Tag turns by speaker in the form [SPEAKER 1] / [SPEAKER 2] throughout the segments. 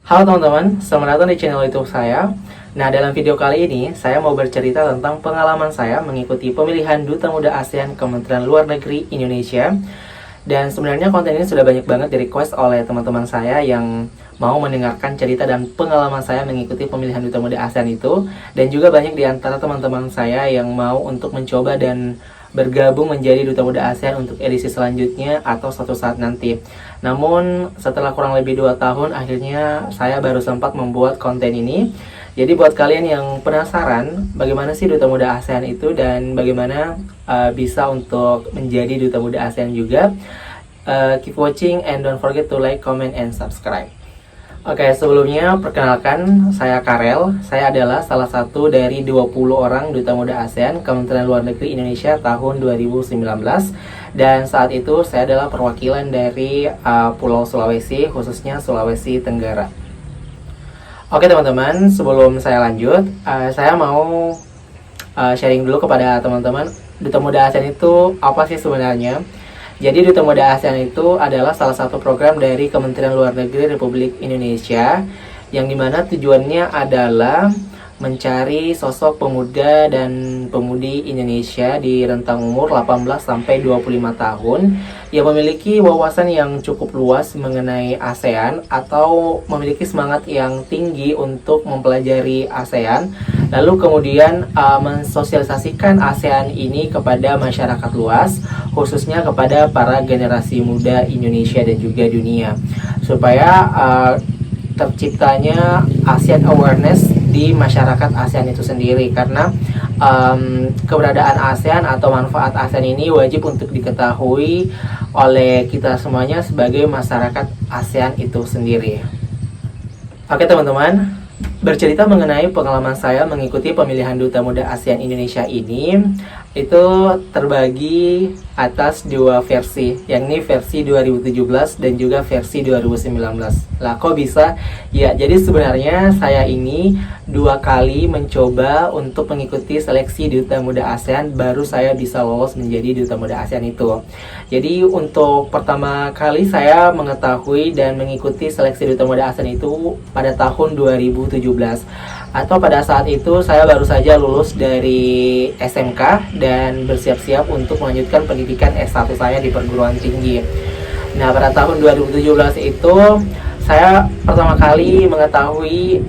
[SPEAKER 1] Halo teman-teman, selamat datang di channel YouTube saya. Nah, dalam video kali ini, saya mau bercerita tentang pengalaman saya mengikuti pemilihan Duta Muda ASEAN Kementerian Luar Negeri Indonesia. Dan sebenarnya konten ini sudah banyak banget di-request oleh teman-teman saya yang mau mendengarkan cerita dan pengalaman saya mengikuti pemilihan Duta Muda ASEAN itu. Dan juga banyak di antara teman-teman saya yang mau untuk mencoba dan bergabung menjadi Duta Muda ASEAN untuk edisi selanjutnya atau suatu saat nanti. Namun setelah kurang lebih 2 tahun, akhirnya saya baru sempat membuat konten ini. Jadi buat kalian yang penasaran bagaimana sih Duta Muda ASEAN itu dan bagaimana bisa untuk menjadi Duta Muda ASEAN juga, keep watching and don't forget to like, comment, and subscribe. Oke, sebelumnya perkenalkan, saya Karel. Saya adalah salah satu dari 20 orang Duta Muda ASEAN Kementerian Luar Negeri Indonesia tahun 2019. Dan saat itu saya adalah perwakilan dari Pulau Sulawesi, khususnya Sulawesi Tenggara. Oke teman-teman, sebelum saya lanjut, saya mau sharing dulu kepada teman-teman, Duta Muda ASEAN itu apa sih sebenarnya? Jadi Duta Muda ASEAN itu adalah salah satu program dari Kementerian Luar Negeri Republik Indonesia yang dimana tujuannya adalah mencari sosok pemuda dan pemudi Indonesia di rentang umur 18 sampai 25 tahun yang memiliki wawasan yang cukup luas mengenai ASEAN atau memiliki semangat yang tinggi untuk mempelajari ASEAN, lalu kemudian mensosialisasikan ASEAN ini kepada masyarakat luas, khususnya kepada para generasi muda Indonesia dan juga dunia, supaya terciptanya ASEAN awareness di masyarakat ASEAN itu sendiri. Karena keberadaan ASEAN atau manfaat ASEAN ini wajib untuk diketahui oleh kita semuanya sebagai masyarakat ASEAN itu sendiri. Oke teman-teman, bercerita mengenai pengalaman saya mengikuti pemilihan Duta Muda ASEAN Indonesia ini, itu terbagi atas dua versi, yakni versi 2017 dan juga versi 2019. Lah kok bisa? Ya, jadi sebenarnya saya ini 2 kali mencoba untuk mengikuti seleksi Duta Muda ASEAN, baru saya bisa lolos menjadi Duta Muda ASEAN itu. Jadi untuk pertama kali saya mengetahui dan mengikuti seleksi Duta Muda ASEAN itu pada tahun 2017. Atau pada saat itu saya baru saja lulus dari SMK dan bersiap-siap untuk melanjutkan pendidikan S1 saya di perguruan tinggi. Nah, pada tahun 2017 itu saya pertama kali mengetahui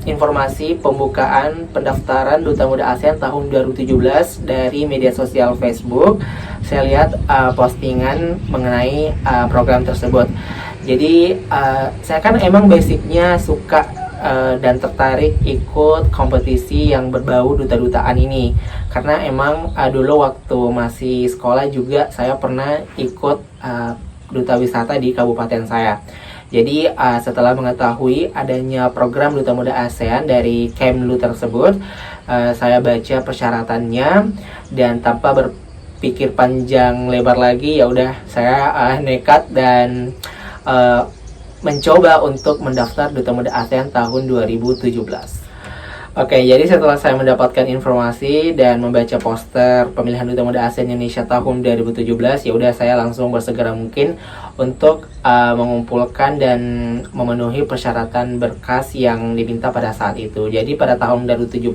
[SPEAKER 1] informasi pembukaan pendaftaran Duta Muda ASEAN tahun 2017 dari media sosial Facebook. Saya lihat postingan mengenai program tersebut. Jadi saya kan emang basicnya suka dan tertarik ikut kompetisi yang berbau duta-dutaan ini, karena emang dulu waktu masih sekolah juga saya pernah ikut duta wisata di kabupaten saya. Jadi setelah mengetahui adanya program Duta Muda ASEAN dari Kemlu tersebut, saya baca persyaratannya dan tanpa berpikir panjang lebar lagi, ya udah saya nekat dan mencoba untuk mendaftar Duta Muda ASEAN tahun 2017. Oke, jadi setelah saya mendapatkan informasi dan membaca poster pemilihan Duta Muda ASEAN Indonesia tahun 2017, ya udah saya langsung bersegera mungkin untuk mengumpulkan dan memenuhi persyaratan berkas yang diminta pada saat itu. Jadi pada tahun 2017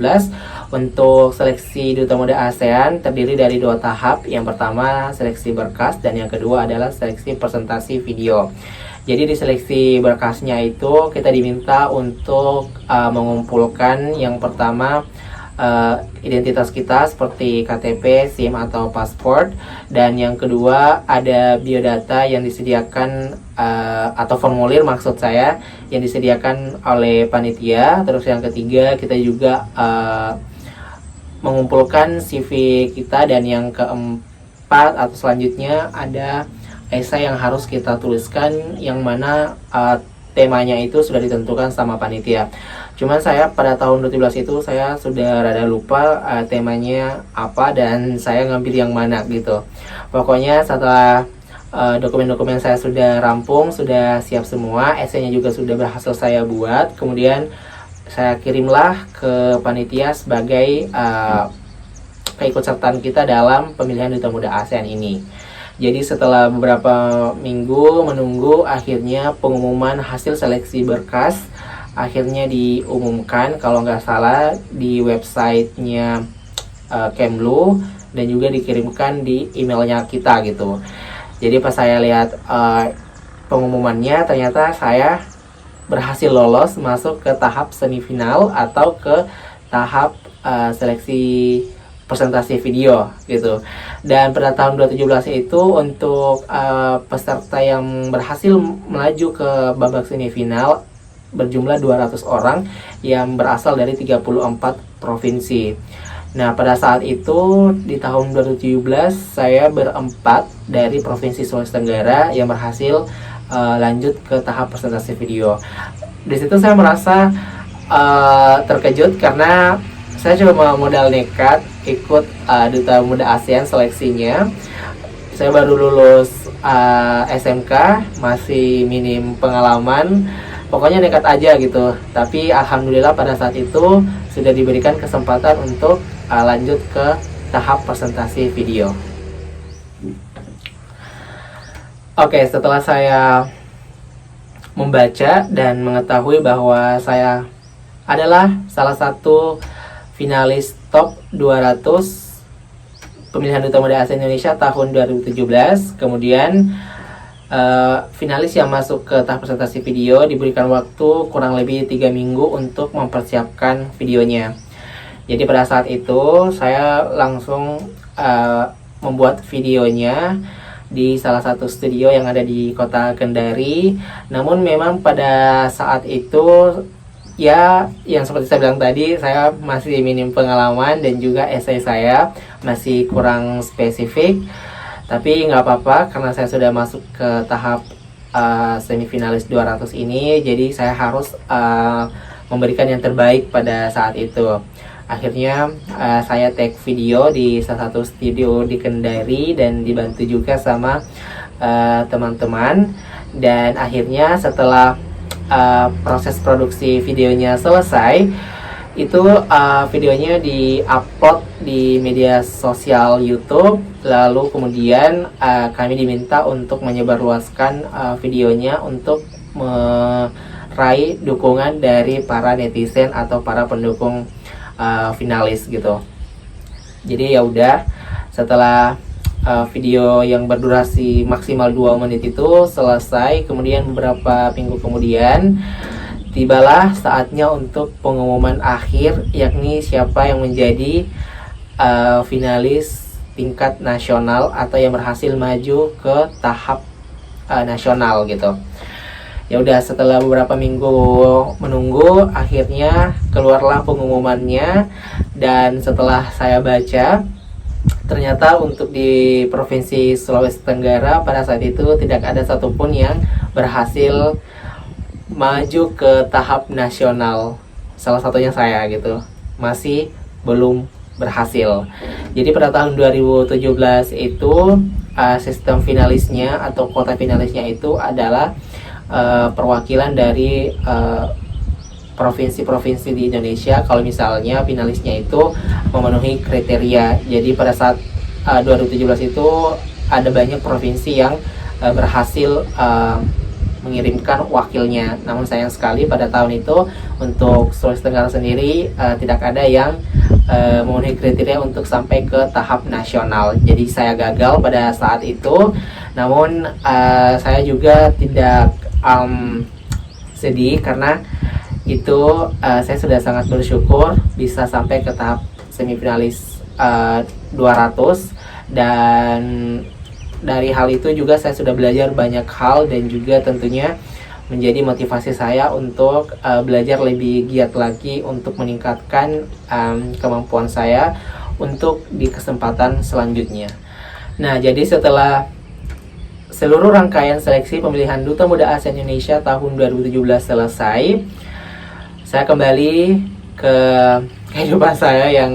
[SPEAKER 1] untuk seleksi Duta Muda ASEAN terdiri dari 2 tahap. Yang pertama seleksi berkas dan yang kedua adalah seleksi presentasi video. Jadi di seleksi berkasnya itu kita diminta untuk mengumpulkan yang pertama identitas kita seperti KTP, SIM atau paspor, dan yang kedua ada biodata yang disediakan atau formulir maksud saya yang disediakan oleh panitia. Terus yang ketiga kita juga mengumpulkan CV kita, dan yang keempat atau selanjutnya ada esai yang harus kita tuliskan yang mana temanya itu sudah ditentukan sama panitia. Cuman saya pada tahun 2017 itu saya sudah rada lupa temanya apa dan saya ngambil yang mana gitu. Pokoknya setelah dokumen-dokumen saya sudah rampung, sudah siap semua, esainya juga sudah berhasil saya buat, kemudian saya kirimlah ke panitia sebagai keikutsertaan kita dalam pemilihan Duta Muda ASEAN ini. Jadi setelah beberapa minggu menunggu, akhirnya pengumuman hasil seleksi berkas akhirnya diumumkan kalau nggak salah di websitenya Kemlu, dan juga dikirimkan di emailnya kita gitu. Jadi pas saya lihat pengumumannya, ternyata saya berhasil lolos masuk ke tahap semifinal atau ke tahap seleksi presentasi video gitu. Dan pada tahun 2017 itu untuk peserta yang berhasil melaju ke babak semifinal berjumlah 200 orang yang berasal dari 34 provinsi. Nah, pada saat itu di tahun 2017 saya berempat dari Provinsi Sulawesi Tenggara yang berhasil lanjut ke tahap presentasi video. Di situ saya merasa terkejut karena saya cuma modal nekat ikut Duta Muda ASEAN seleksinya. Saya baru lulus SMK, masih minim pengalaman. Pokoknya nekat aja gitu. Tapi alhamdulillah pada saat itu sudah diberikan kesempatan untuk lanjut ke tahap presentasi video. Oke, setelah saya membaca dan mengetahui bahwa saya adalah salah satu finalis top 200 pemilihan Duta Muda ASEAN Indonesia tahun 2017, kemudian finalis yang masuk ke tahap presentasi video diberikan waktu kurang lebih 3 minggu untuk mempersiapkan videonya. Jadi pada saat itu saya langsung membuat videonya di salah satu studio yang ada di kota Kendari. Namun memang pada saat itu ya, yang seperti saya bilang tadi, saya masih minim pengalaman dan juga esai saya masih kurang spesifik. Tapi nggak apa-apa karena saya sudah masuk ke tahap semifinalis 200 ini, jadi saya harus memberikan yang terbaik pada saat itu. Akhirnya saya take video di salah satu studio di Kendari dan dibantu juga sama teman-teman. Dan akhirnya setelah proses produksi videonya selesai, itu videonya di-upload di media sosial YouTube. Lalu kemudian kami diminta untuk menyebarluaskan videonya untuk meraih dukungan dari para netizen atau para pendukung finalis gitu. Jadi ya udah, setelah video yang berdurasi maksimal 2 menit itu selesai, kemudian beberapa minggu kemudian tibalah saatnya untuk pengumuman akhir, yakni siapa yang menjadi finalis tingkat nasional atau yang berhasil maju ke tahap nasional gitu. Ya udah, setelah beberapa minggu menunggu, akhirnya keluarlah pengumumannya. Dan setelah saya baca, ternyata untuk di Provinsi Sulawesi Tenggara pada saat itu tidak ada satupun yang berhasil maju ke tahap nasional. Salah satunya saya gitu, masih belum berhasil. Jadi pada tahun 2017 itu sistem finalisnya atau kota finalisnya itu adalah perwakilan dari provinsi-provinsi di Indonesia kalau misalnya finalisnya itu memenuhi kriteria. Jadi pada saat 2017 itu ada banyak provinsi yang berhasil mengirimkan wakilnya. Namun sayang sekali pada tahun itu untuk Sulawesi Tenggara sendiri tidak ada yang memenuhi kriteria untuk sampai ke tahap nasional. Jadi saya gagal pada saat itu. Namun saya juga tidak sedih karena itu saya sudah sangat bersyukur bisa sampai ke tahap semifinalis 200. Dan dari hal itu juga saya sudah belajar banyak hal dan juga tentunya menjadi motivasi saya untuk belajar lebih giat lagi untuk meningkatkan kemampuan saya untuk di kesempatan selanjutnya. Nah, jadi setelah seluruh rangkaian seleksi pemilihan Duta Muda ASEAN Indonesia tahun 2017 selesai, saya kembali ke kehidupan saya yang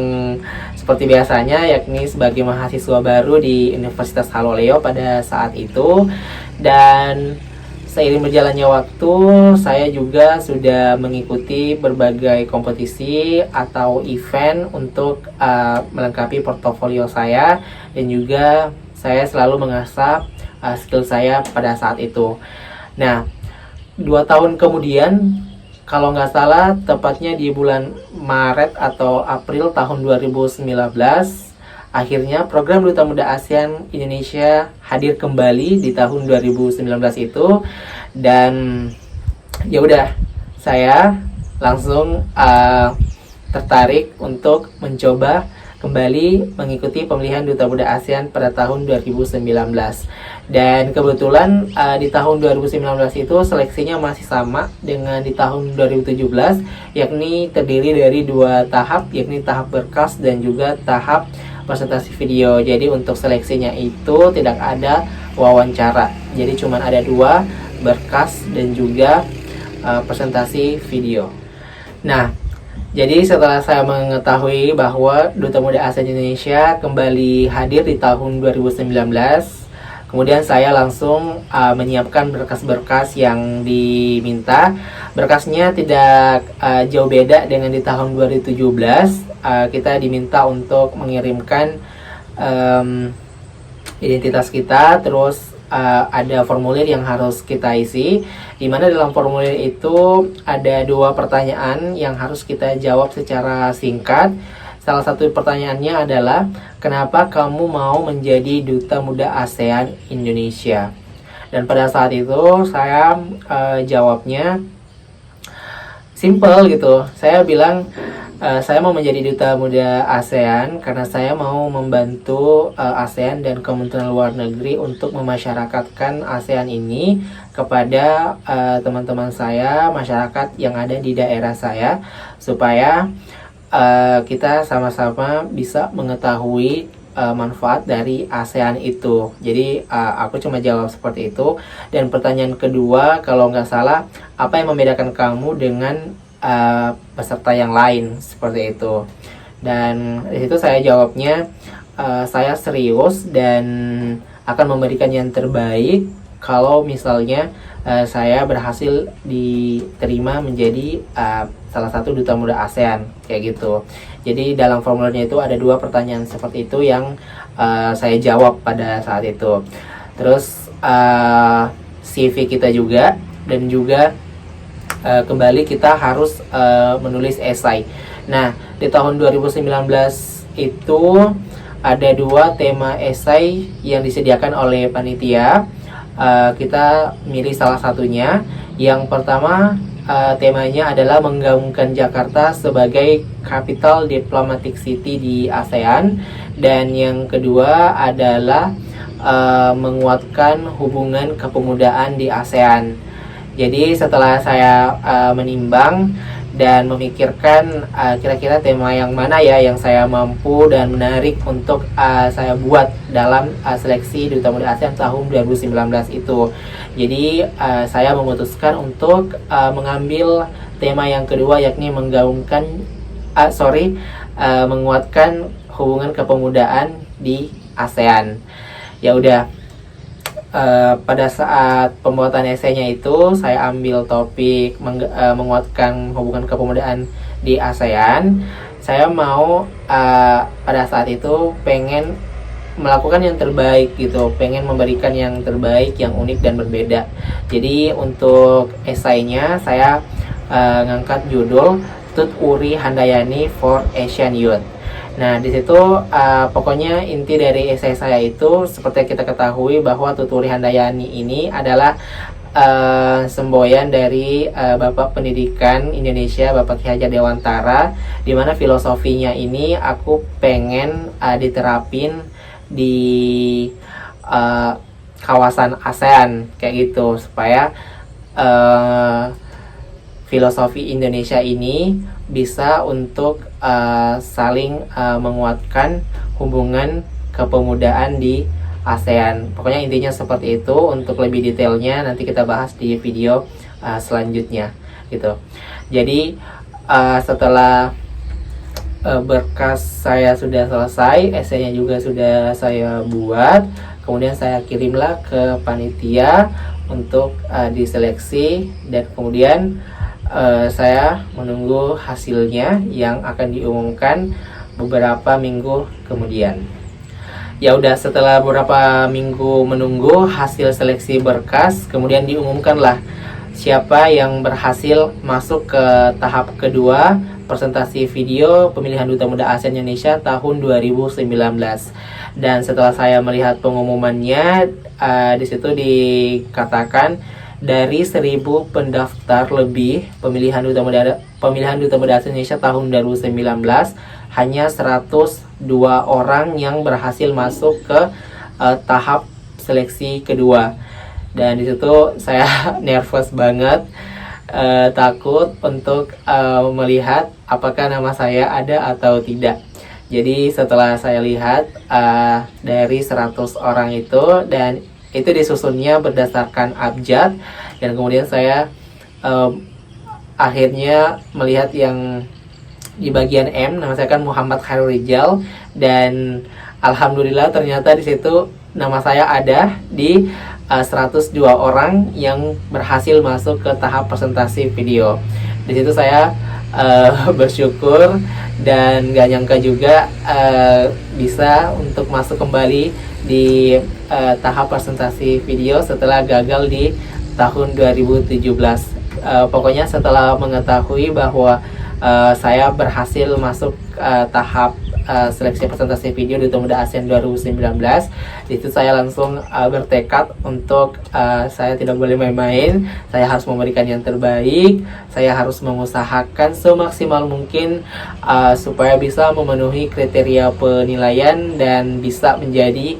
[SPEAKER 1] seperti biasanya, yakni sebagai mahasiswa baru di Universitas Haloleo pada saat itu. Dan seiring berjalannya waktu, saya juga sudah mengikuti berbagai kompetisi atau event untuk melengkapi portofolio saya, dan juga saya selalu mengasah skill saya pada saat itu. Nah, 2 tahun kemudian, kalau nggak salah tepatnya di bulan Maret atau April tahun 2019, akhirnya program Duta Muda ASEAN Indonesia hadir kembali di tahun 2019 itu. Dan ya udah, saya langsung tertarik untuk mencoba kembali mengikuti pemilihan Duta Muda ASEAN pada tahun 2019. Dan kebetulan di tahun 2019 itu seleksinya masih sama dengan di tahun 2017, yakni terdiri dari 2 tahap, yakni tahap berkas dan juga tahap presentasi video. Jadi untuk seleksinya itu tidak ada wawancara, jadi cuma ada 2, berkas dan juga presentasi video. Nah, jadi setelah saya mengetahui bahwa Duta Muda ASEAN Indonesia kembali hadir di tahun 2019, kemudian saya langsung menyiapkan berkas-berkas yang diminta. Berkasnya tidak jauh beda dengan di tahun 2017. Kita diminta untuk mengirimkan identitas kita, terus ada formulir yang harus kita isi, di mana dalam formulir itu ada 2 pertanyaan yang harus kita jawab secara singkat. Salah satu pertanyaannya adalah, kenapa kamu mau menjadi Duta Muda ASEAN Indonesia? Dan pada saat itu saya jawabnya simple gitu. Saya bilang saya mau menjadi Duta Muda ASEAN karena saya mau membantu ASEAN dan Kementerian Luar Negeri untuk memasyarakatkan ASEAN ini kepada teman-teman saya, masyarakat yang ada di daerah saya, supaya kita sama-sama bisa mengetahui manfaat dari ASEAN itu. Jadi aku cuma jawab seperti itu. Dan pertanyaan kedua, kalau nggak salah, apa yang membedakan kamu dengan peserta yang lain, seperti itu. Dan di situ saya jawabnya, saya serius dan akan memberikan yang terbaik kalau misalnya saya berhasil diterima menjadi salah satu Duta Muda ASEAN, kayak gitu. Jadi dalam formulirnya itu ada 2 pertanyaan seperti itu yang saya jawab pada saat itu. Terus CV kita juga, dan juga kembali kita harus menulis esai. Nah, di tahun 2019 itu ada 2 tema esai yang disediakan oleh panitia. Kita milih salah satunya. Yang pertama, temanya adalah menggabungkan Jakarta sebagai Capital Diplomatic City di ASEAN. Dan yang kedua adalah menguatkan hubungan kepemudaan di ASEAN. Jadi setelah saya menimbang dan memikirkan kira-kira tema yang mana ya yang saya mampu dan menarik untuk saya buat dalam seleksi Duta Muda ASEAN tahun 2019 itu. Jadi saya memutuskan untuk mengambil tema yang kedua, yakni menguatkan hubungan kepemudaan di ASEAN. Ya udah. Pada saat pembuatan esainya itu saya ambil topik menguatkan hubungan kepemudaan di ASEAN. Saya mau pada saat itu pengen melakukan yang terbaik gitu, pengen memberikan yang terbaik, yang unik dan berbeda. Jadi untuk esainya saya ngangkat judul Tut Uri Handayani for Asian Youth. Nah, di situ pokoknya inti dari esai saya itu, seperti kita ketahui bahwa Tuturi Handayani ini adalah semboyan dari Bapak Pendidikan Indonesia, Bapak Ki Hajar Dewantara, di mana filosofinya ini aku pengen diterapin di kawasan ASEAN kayak gitu, supaya filosofi Indonesia ini bisa untuk saling menguatkan hubungan kepemudaan di ASEAN. Pokoknya intinya seperti itu. Untuk lebih detailnya nanti kita bahas di video selanjutnya gitu. Jadi setelah berkas saya sudah selesai, esainya juga sudah saya buat, kemudian saya kirimlah ke panitia untuk diseleksi, dan kemudian saya menunggu hasilnya yang akan diumumkan beberapa minggu kemudian. Ya udah, setelah beberapa minggu menunggu hasil seleksi berkas, kemudian diumumkanlah siapa yang berhasil masuk ke tahap kedua presentasi video pemilihan Duta Muda ASEAN Indonesia tahun 2019. Dan setelah saya melihat pengumumannya, di situ dikatakan dari 1.000 pendaftar lebih pemilihan Duta Muda ASEAN Indonesia tahun 2019, hanya 102 orang yang berhasil masuk ke tahap seleksi kedua. Dan di situ saya nervous banget, takut untuk melihat apakah nama saya ada atau tidak. Jadi setelah saya lihat dari 100 orang itu, dan itu disusunnya berdasarkan abjad, dan kemudian saya akhirnya melihat yang di bagian M, nama saya kan Muhammad Khairul Rijal, dan alhamdulillah ternyata di situ nama saya ada di 102 orang yang berhasil masuk ke tahap presentasi video. Di situ saya bersyukur dan gak nyangka juga bisa untuk masuk kembali di tahap presentasi video setelah gagal di tahun 2017. Pokoknya setelah mengetahui bahwa saya berhasil masuk tahap seleksi presentasi video di Duta Muda ASEAN 2019, itu saya langsung bertekad untuk saya tidak boleh main-main, saya harus memberikan yang terbaik, saya harus mengusahakan semaksimal mungkin supaya bisa memenuhi kriteria penilaian dan bisa menjadi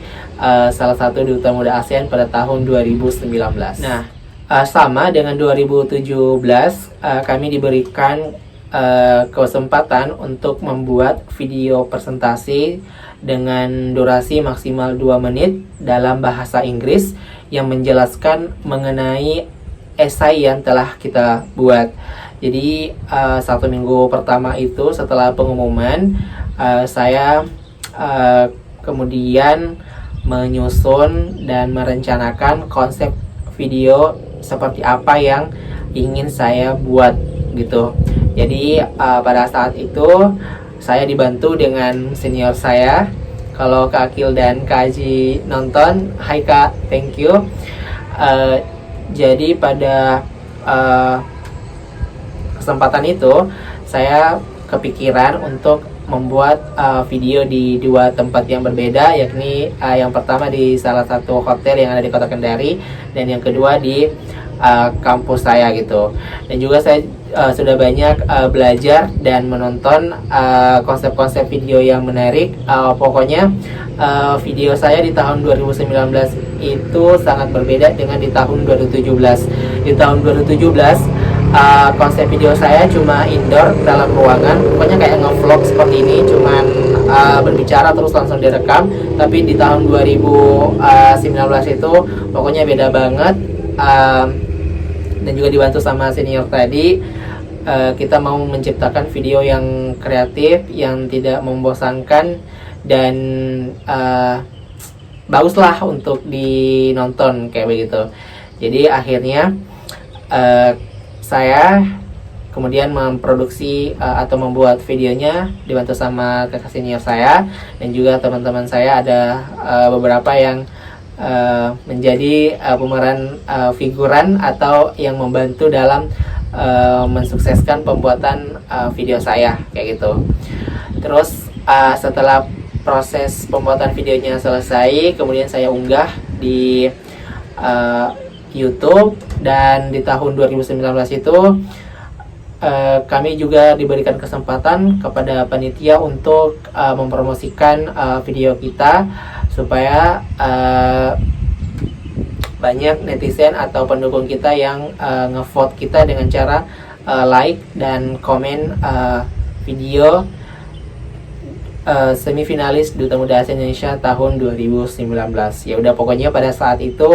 [SPEAKER 1] salah satu Duta Muda ASEAN pada tahun 2019. Nah, sama dengan 2017, kami diberikan kesempatan untuk membuat video presentasi dengan durasi maksimal 2 menit dalam bahasa Inggris yang menjelaskan mengenai esai yang telah kita buat. Jadi 1 minggu pertama itu setelah pengumuman, saya kemudian menyusun dan merencanakan konsep video seperti apa yang ingin saya buat gitu. Jadi pada saat itu saya dibantu dengan senior saya. Kalau Kak Akil dan Kak Aji nonton, hai Kak, thank you. Jadi pada kesempatan itu saya kepikiran untuk membuat video di 2 tempat yang berbeda, yakni yang pertama di salah satu hotel yang ada di Kota Kendari, dan yang kedua di kampus saya gitu. Dan juga saya sudah banyak belajar dan menonton konsep-konsep video yang menarik. Pokoknya video saya di tahun 2019 itu sangat berbeda dengan di tahun 2017. Di tahun 2017 konsep video saya cuma indoor dalam ruangan, pokoknya kayak ngevlog seperti ini, cuman berbicara terus langsung direkam. Tapi di tahun 2019 itu pokoknya beda banget. Dan juga dibantu sama senior tadi, kita mau menciptakan video yang kreatif, yang tidak membosankan, dan baguslah untuk dinonton kayak begitu. Jadi akhirnya saya kemudian memproduksi atau membuat videonya dibantu sama kakak senior saya, dan juga teman-teman saya ada beberapa yang menjadi pemeran figuran atau yang membantu dalam mensukseskan pembuatan video saya kayak gitu. Terus setelah proses pembuatan videonya selesai, kemudian saya unggah di YouTube, dan di tahun 2019 itu kami juga diberikan kesempatan kepada panitia untuk mempromosikan video kita supaya banyak netizen atau pendukung kita yang ngevote kita dengan cara like dan komen video semifinalis Duta Muda ASEAN Indonesia tahun 2019. Ya udah, pokoknya pada saat itu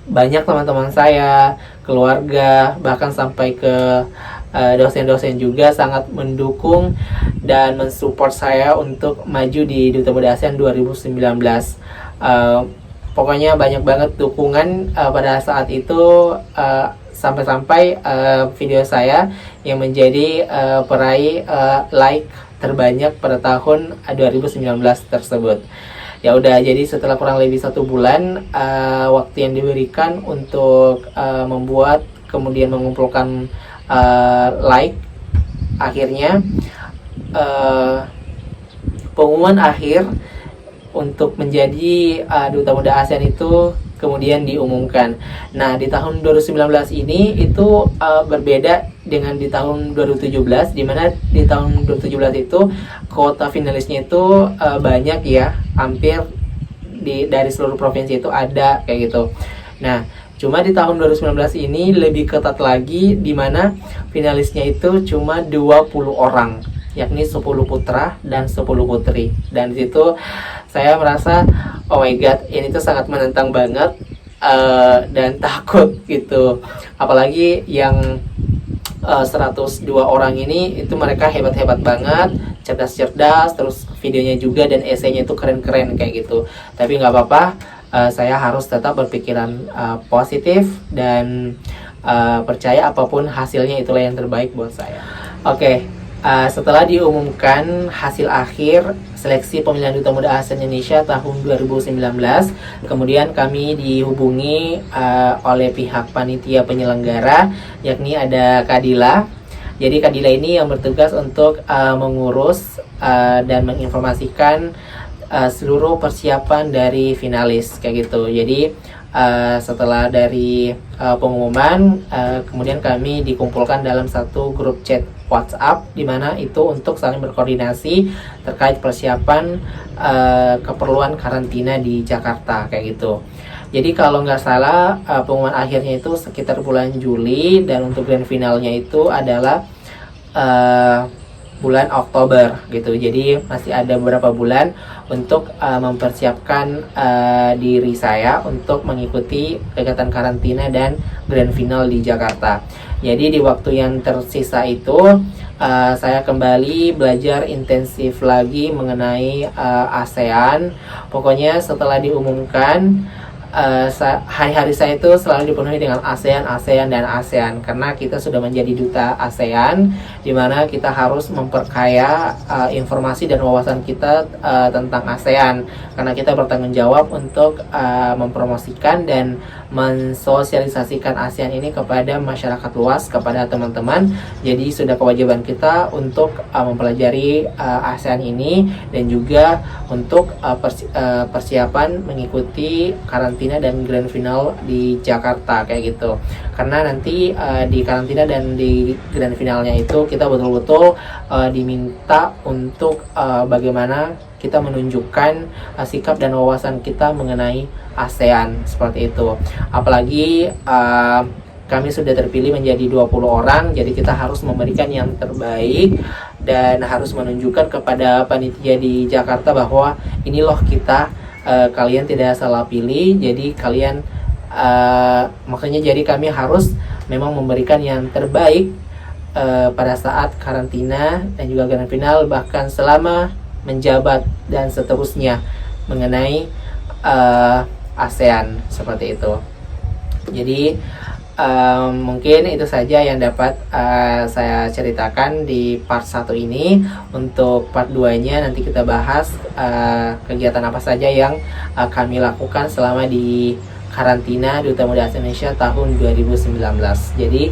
[SPEAKER 1] banyak teman-teman saya, keluarga, bahkan sampai ke dosen-dosen juga sangat mendukung dan mensupport saya untuk maju di Duta Muda ASEAN 2019. Pokoknya banyak banget dukungan pada saat itu, sampai-sampai video saya yang menjadi peraih like terbanyak pada tahun 2019 tersebut. Ya udah, jadi setelah kurang lebih 1 bulan waktu yang diberikan untuk membuat kemudian mengumpulkan like, akhirnya pengumuman akhir untuk menjadi Duta Muda ASEAN itu kemudian diumumkan. Nah, di tahun 2019 ini itu berbeda dengan di tahun 2017, di mana di tahun 2017 itu kuota finalisnya itu banyak ya, hampir dari seluruh provinsi itu ada kayak gitu. Nah, cuma di tahun 2019 ini lebih ketat lagi, di mana finalisnya itu cuma 20 orang, yakni 10 putra dan 10 putri. Dan di situ saya merasa, oh my god, ini tuh sangat menantang banget dan takut gitu. Apalagi yang 102 orang ini itu mereka hebat-hebat banget, cerdas-cerdas, terus videonya juga dan esainya itu keren-keren kayak gitu. Tapi nggak apa-apa, saya harus tetap berpikiran positif dan percaya apapun hasilnya itulah yang terbaik buat saya. Oke. Setelah diumumkan hasil akhir seleksi pemilihan Duta Muda ASEAN Indonesia tahun 2019, kemudian kami dihubungi oleh pihak panitia penyelenggara, yakni ada Kadila. Jadi Kadila ini yang bertugas untuk mengurus dan menginformasikan seluruh persiapan dari finalis kayak gitu. Jadi setelah dari pengumuman, kemudian kami dikumpulkan dalam satu grup chat WhatsApp, di mana itu untuk saling berkoordinasi terkait persiapan keperluan karantina di Jakarta kayak gitu. Jadi kalau nggak salah pengumuman akhirnya itu sekitar bulan Juli, dan untuk grand finalnya itu adalah bulan Oktober gitu. Jadi masih ada beberapa bulan untuk mempersiapkan diri saya untuk mengikuti kegiatan karantina dan grand final di Jakarta. Jadi di waktu yang tersisa itu saya kembali belajar intensif lagi mengenai ASEAN. Pokoknya setelah diumumkan, hari-hari saya itu selalu dipenuhi dengan ASEAN, ASEAN, dan ASEAN, karena kita sudah menjadi duta ASEAN, di mana kita harus memperkaya informasi dan wawasan kita tentang ASEAN, karena kita bertanggung jawab untuk mempromosikan dan mensosialisasikan ASEAN ini kepada masyarakat luas, kepada teman-teman. Jadi sudah kewajiban kita untuk mempelajari ASEAN ini, dan juga untuk persiapan mengikuti karantina dan grand final di Jakarta kayak gitu. Karena nanti di karantina dan di grand finalnya itu kita betul-betul diminta untuk bagaimana kita menunjukkan sikap dan wawasan kita mengenai ASEAN seperti itu. Apalagi kami sudah terpilih menjadi 20 orang, jadi kita harus memberikan yang terbaik dan harus menunjukkan kepada panitia di Jakarta bahwa ini loh kita, kalian tidak salah pilih, jadi kalian makanya jadi kami harus memang memberikan yang terbaik pada saat karantina dan juga grand final, bahkan selama menjabat dan seterusnya mengenai ASEAN seperti itu. Jadi mungkin itu saja yang dapat saya ceritakan di part 1 ini. Untuk part 2-nya nanti kita bahas kegiatan apa saja yang kami lakukan selama di karantina Duta Muda ASEAN Indonesia tahun 2019. Jadi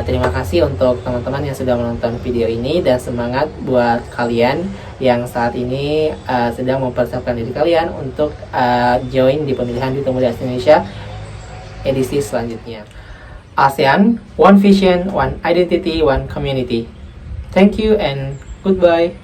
[SPEAKER 1] terima kasih untuk teman-teman yang sudah menonton video ini, dan semangat buat kalian yang saat ini sedang mempersiapkan diri kalian untuk join di pemilihan Duta Muda ASEAN Indonesia edisi selanjutnya. ASEAN, one vision, one identity, one community. Thank you and goodbye.